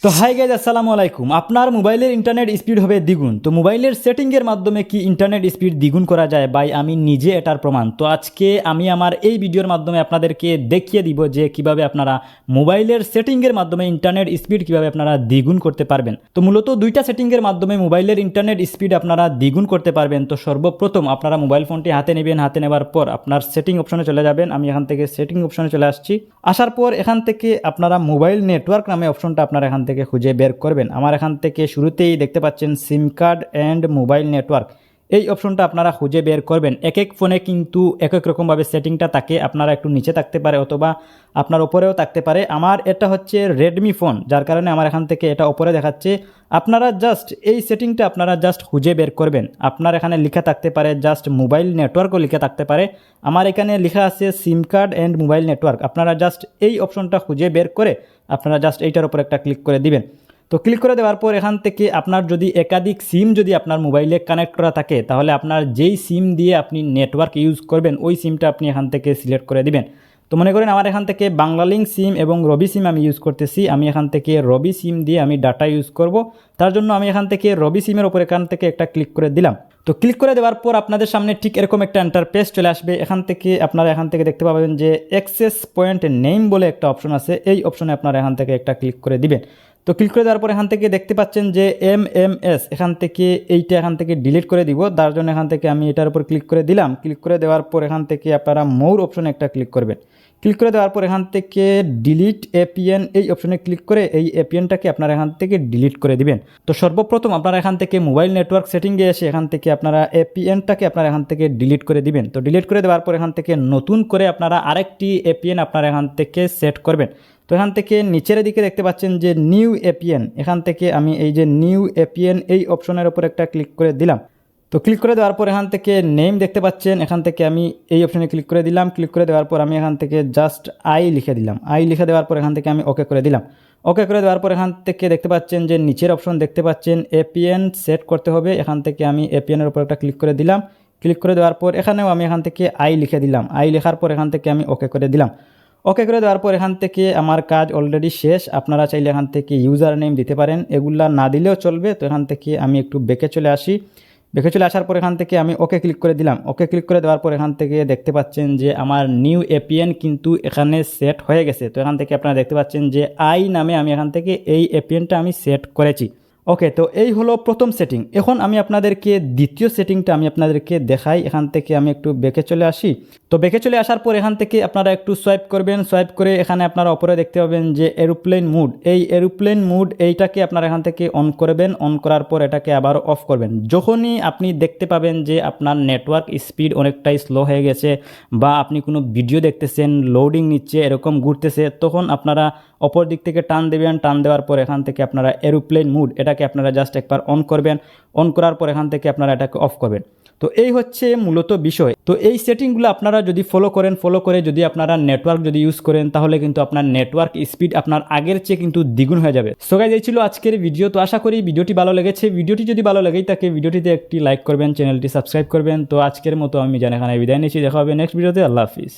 তো hi guys আসসালামু আলাইকুম। আপনার মোবাইলের ইন্টারনেট স্পিড হবে দ্বিগুণ। তো মোবাইলের সেটিংয়ের মাধ্যমে কি ইন্টারনেট স্পিড দ্বিগুণ করা যায় ভাই, আমি নিজে এটার প্রমাণ। তো আজকে আমি আমার এই ভিডিওর মাধ্যমে আপনাদেরকে দেখিয়ে দিব যে কিভাবে আপনারা মোবাইলের সেটিংয়ের মাধ্যমে ইন্টারনেট স্পিড কিভাবে আপনারা দ্বিগুণ করতে পারবেন। তো মূলত দুইটা সেটিংয়ের মাধ্যমে মোবাইলের ইন্টারনেট স্পিড আপনারা দ্বিগুণ করতে পারবেন। তো সর্বপ্রথম আপনারা মোবাইল ফোনটি হাতে নেবেন, হাতে নেওয়ার পর আপনার সেটিং অপশনে চলে যাবেন। আমি এখান থেকে সেটিং অপশনে চলে আসছি। আসার পর এখান থেকে আপনারা মোবাইল নেটওয়ার্ক নামে অপশনটা আপনারা এখান থেকে খুঁজে বের করবেন। আমার এখান থেকে শুরুতেই দেখতে পাচ্ছেন সিম কার্ড অ্যান্ড মোবাইল নেটওয়ার্ক, এই অপশনটা আপনারা খুঁজে বের করবেন। এক এক ফোনে কিন্তু এক এক রকমভাবে সেটিংটা থাকে, আপনারা একটু নিচে থাকতে পারে অথবা আপনার ওপরেও থাকতে পারে। আমার এটা হচ্ছে রেডমি ফোন, যার কারণে আমার এখান থেকে এটা ওপরে দেখাচ্ছে। আপনারা জাস্ট এই সেটিংটা আপনারা জাস্ট খুঁজে বের করবেন। আপনার এখানে লেখা থাকতে পারে জাস্ট মোবাইল নেটওয়ার্কও লেখা থাকতে পারে। আমার এখানে লেখা আছে সিম কার্ড অ্যান্ড মোবাইল নেটওয়ার্ক। আপনারা জাস্ট এই অপশনটা খুঁজে বের করে আপনারা জাস্ট এইটার উপর একটা ক্লিক করে দিবেন। তো ক্লিক করে দেওয়ার পর এখান থেকে আপনার যদি একাধিক সিম যদি আপনার মোবাইলে কানেক্ট করা থাকে, তাহলে আপনার যেই সিম দিয়ে আপনি নেটওয়ার্ক ইউজ করবেন ওই সিমটা আপনি এখান থেকে সিলেক্ট করে দিবেন। তো মনে করেন আমার এখান থেকে বাংলালিংক সিম এবং রবি সিম আমি ইউজ করতেছি। আমি এখান থেকে রবি সিম দিয়ে আমি ডাটা ইউজ করব, তার জন্য আমি এখান থেকে রবি সিমের ওপর এখান থেকে একটা ক্লিক করে দিলাম। তো ক্লিক করে দেওয়ার পর আপনাদের সামনে ঠিক এরকম একটা ইন্টারফেস চলে আসবে। এখান থেকে আপনারা এখান থেকে দেখতে পাবেন যে অ্যাক্সেস পয়েন্ট নেম বলে একটা অপশন আছে, এই অপশনে আপনারা এখান থেকে একটা ক্লিক করে দিবেন। তো ক্লিক করে দেওয়ার পর এখান থেকে দেখতে পাচ্ছেন যে MMS, এখান থেকে এইটা এখান থেকে ডিলিট করে দিব, তার জন্য এখান থেকে আমি এটার উপর ক্লিক করে দিলাম। ক্লিক করে দেওয়ার পর এখান থেকে আপনারা মোর অপশনে একটা ক্লিক করবেন। ক্লিক করে দেওয়ার পর এখান থেকে ডিলিট এপিএন এই অপশনে ক্লিক করে এই এপিএনটাকে আপনারা এখান থেকে ডিলিট করে দিবেন। তো সর্বপ্রথম আপনারা এখান থেকে মোবাইল নেটওয়ার্ক সেটিংয়ে এসে এখান থেকে আপনারা এপিএনটাকে আপনারা এখান থেকে ডিলিট করে দিবেন। তো ডিলিট করে দেওয়ার পর এখান থেকে নতুন করে আপনারা আরেকটি এপিএন আপনারা এখান থেকে সেট করবেন। তো এখান থেকে নিচের দিকে দেখতে পাচ্ছেন যে নিউ এপিএন, এখান থেকে আমি এই যে নিউ এপিএন এই অপশনের উপর একটা ক্লিক করে দিলাম। তো ক্লিক করে দেওয়ার পর এখান থেকে নেম দেখতে পাচ্ছেন, এখান থেকে আমি এই অপশনে ক্লিক করে দিলাম। ক্লিক করে দেওয়ার পর আমি এখান থেকে জাস্ট আই লিখে দিলাম। আই লিখে দেওয়ার পর এখান থেকে আমি ওকে করে দিলাম। ওকে করে দেওয়ার পর এখান থেকে দেখতে পাচ্ছেন যে নিচের অপশন দেখতে পাচ্ছেন এপিএন সেট করতে হবে, এখান থেকে আমি এপিএনের উপর একটা ক্লিক করে দিলাম। ক্লিক করে দেওয়ার পর এখানেও আমি এখান থেকে আই লিখে দিলাম। আই লেখার পর এখান থেকে আমি ওকে করে দিলাম। ওকে করে দেওয়ার পর এখান থেকে আমার কাজ অলরেডি শেষ। আপনারা চাইলে এখান থেকে ইউজার নেম দিতে পারেন, এগুলা না দিলেও চলবে। তো এখান থেকে আমি একটু বেঁকে চলে আসি। বেঁকে চলে আসার পর এখান থেকে আমি ওকে ক্লিক করে দিলাম। ওকে ক্লিক করে দেওয়ার পর এখান থেকে দেখতে পাচ্ছেন যে আমার নিউ এপিএন কিন্তু এখানে সেট হয়ে গেছে। তো এখান থেকে আপনারা দেখতে পাচ্ছেন যে আই নামে আমি এখান থেকে এই এপিএনটা আমি সেট করেছি। ওকে, তো এই হলো প্রথম সেটিং। এখন আমি আপনাদেরকে দ্বিতীয় সেটিংটা আমি আপনাদেরকে দেখাই। এখান থেকে আমি একটু বেঁকে চলে আসি। তো বেঁকে চলে আসার পর এখান থেকে আপনারা একটু সোয়াইপ করবেন। সোয়াইপ করে এখানে আপনারা উপরে দেখতে পাবেন যে এরোপ্লেন মুড, এই এরোপ্লেন মুড এইটাকে আপনারা এখান থেকে অন করবেন। অন করার পর এটাকে আবার অফ করবেন। যখনই আপনি দেখতে পাবেন যে আপনার নেটওয়ার্ক স্পিড অনেকটাই স্লো হয়ে গেছে বা আপনি কোনো ভিডিও দেখতেছেন লোডিং নিচ্ছে এরকম ঘুরতেছে, তখন আপনারা অপর দিক থেকে টান দেবেন। টান দেওয়ার পর এখান থেকে আপনারা এরোপ্লেন মুড এটাকে আপনারা জাস্ট একবার অন করবেন। অন করার পর এখান থেকে আপনারা এটাকে অফ করবেন। তো এই হচ্ছে মূলত বিষয়। তো এই সেটিংগুলো আপনারা যদি ফলো করেন, ফলো করে যদি আপনারা নেটওয়ার্ক যদি ইউজ করেন, তাহলে কিন্তু আপনার নেটওয়ার্ক স্পিড আপনার আগের চেয়ে কিন্তু দ্বিগুণ হয়ে যাবে। সো গাইস, এই ছিল আজকের ভিডিও। তো আশা করি ভিডিওটি ভালো লেগেছে। ভিডিওটি যদি ভালো লেগেই থাকে ভিডিওটিতে একটি লাইক করবেন, চ্যানেলটি সাবস্ক্রাইব করবেন। তো আজকের মতো আমি জানি এখানে বিদায় নিচ্ছি। দেখা হবে নেক্সট ভিডিওতে। আল্লাহ হাফিজ।